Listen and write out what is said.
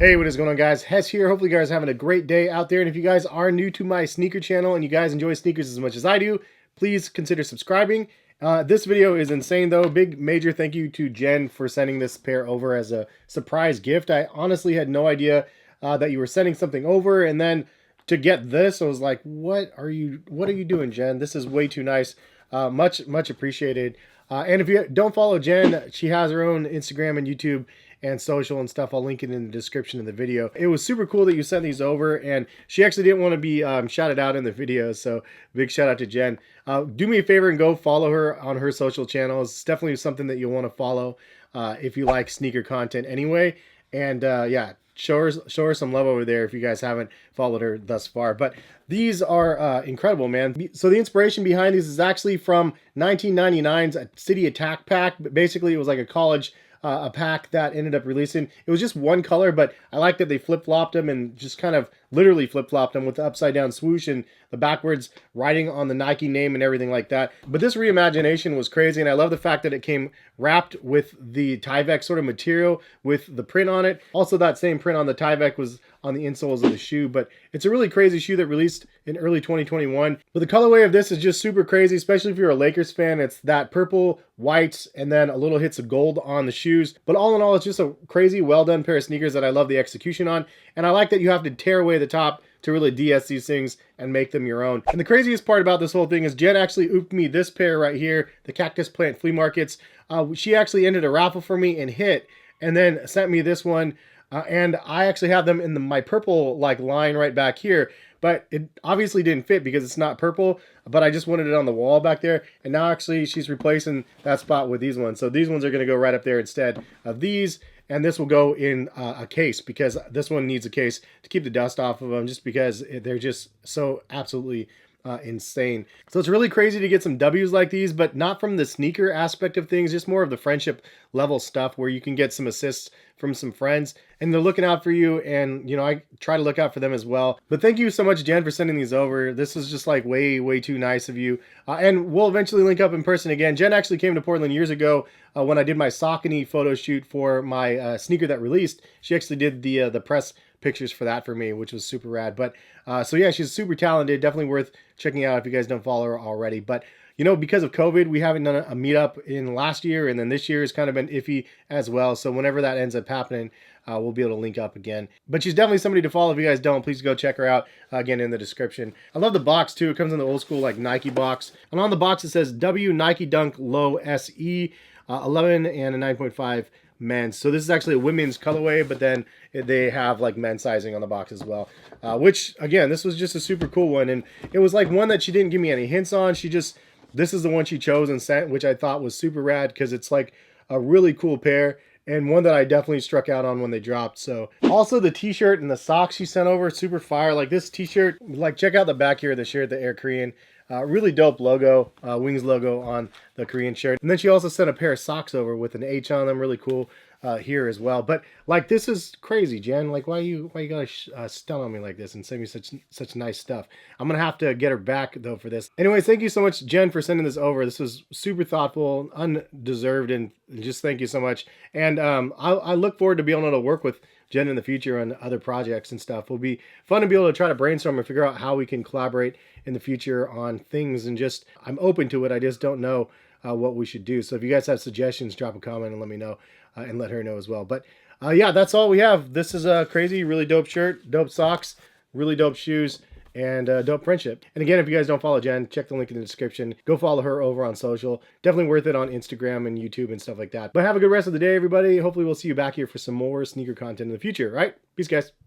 Hey, what is going on, guys? Hes here. Hopefully you guys are having a great day out there. And if you guys are new to my sneaker channel and you guys enjoy sneakers as much as I do, please consider subscribing. This video is insane though. Big major thank you to Jen for sending this pair over as a surprise gift. I honestly had no idea that you were sending something over, and then to get this, I was like, what are you doing, Jen? This is way too nice. Much appreciated. And if you don't follow Jen, she has her own Instagram and YouTube and social and stuff. I'll link it in the description of the video. It was super cool that you sent these over, and she actually didn't want to be shouted out in the video, so big shout out to Jen. Do me a favor and go follow her on her social channels. It's definitely something that you'll want to follow if you like sneaker content anyway. And yeah, show her some love over there if you guys haven't followed her thus far. But these are incredible, man. So the inspiration behind these is actually from 1999's City Attack pack. Basically, it was like a college a pack that ended up releasing. It was just one color, but I like that they flip-flopped them and just kind of literally flip-flopped them with the upside-down swoosh and the backwards writing on the Nike name and everything like that. But this reimagination was crazy, and I love the fact that it came wrapped with the Tyvek sort of material with the print on it. Also, that same print on the Tyvek was on the insoles of the shoe, but it's a really crazy shoe that released in early 2021. But the colorway of this is just super crazy, especially if you're a Lakers fan. It's that purple, white, and then a little hits of gold on the shoes. But all in all, it's just a crazy, well-done pair of sneakers that I love the execution on. And I like that you have to tear away the top to really DS these things and make them your own. And the craziest part about this whole thing is Jen actually ooped me this pair right here, the Cactus Plant Flea Markets. She actually ended a raffle for me and hit, and then sent me this one. And I actually have them in my purple like line right back here, but it obviously didn't fit because it's not purple, but I just wanted it on the wall back there. And now actually she's replacing that spot with these ones. So these ones are going to go right up there instead of these. And this will go in a case because this one needs a case to keep the dust off of them, just because they're just so absolutely insane. So it's really crazy to get some W's like these, but not from the sneaker aspect of things, just more of the friendship level stuff where you can get some assists from some friends and they're looking out for you, and you know, I try to look out for them as well. But thank you so much, Jen, for sending these over. This is just like way too nice of you, and we'll eventually link up in person again. Jen actually came to Portland years ago when I did my Saucony photo shoot for my sneaker that released. She actually did the press pictures for that for me, which was super rad. But so yeah, she's super talented, definitely worth checking out if you guys don't follow her already. But you know, because of COVID, we haven't done a meetup in last year, and then this year has kind of been iffy as well. So whenever that ends up happening, we'll be able to link up again. But she's definitely somebody to follow. If you guys don't, please go check her out again in the description. I love the box too. It comes in the old school like Nike box, and on the box it says W Nike Dunk Low SE 11 and a 9.5 men's. So this is actually a women's colorway, but then they have like men's sizing on the box as well, which again, this was just a super cool one, and it was like one that she didn't give me any hints on. This is the one she chose and sent, which I thought was super rad because it's like a really cool pair and one that I definitely struck out on when they dropped. So also the t-shirt and the socks she sent over, super fire. Like this t-shirt, like check out the back here of the shirt, the Air Korean. Really dope logo, Wings logo on the Korean shirt. And then she also sent a pair of socks over with an H on them, really cool here as well. But like, this is crazy, Jen. Like, why you gotta stun on me like this and send me such nice stuff? I'm gonna have to get her back though for this. Anyways, thank you so much, Jen, for sending this over. This was super thoughtful, undeserved, and just thank you so much. And I look forward to being able to work with Jen in the future on other projects and stuff. It'll be fun to be able to try to brainstorm and figure out how we can collaborate in the future on things, and just I'm open to it. I just don't know what we should do. So if you guys have suggestions, drop a comment and let me know, and let her know as well. But yeah, that's all we have. This is a crazy, really dope shirt, dope socks, really dope shoes, and dope friendship. And again, if you guys don't follow Jen, check the link in the description. Go follow her over on social. Definitely worth it on Instagram and YouTube and stuff like that. But have a good rest of the day, everybody. Hopefully we'll see you back here for some more sneaker content in the future, right? Peace, guys.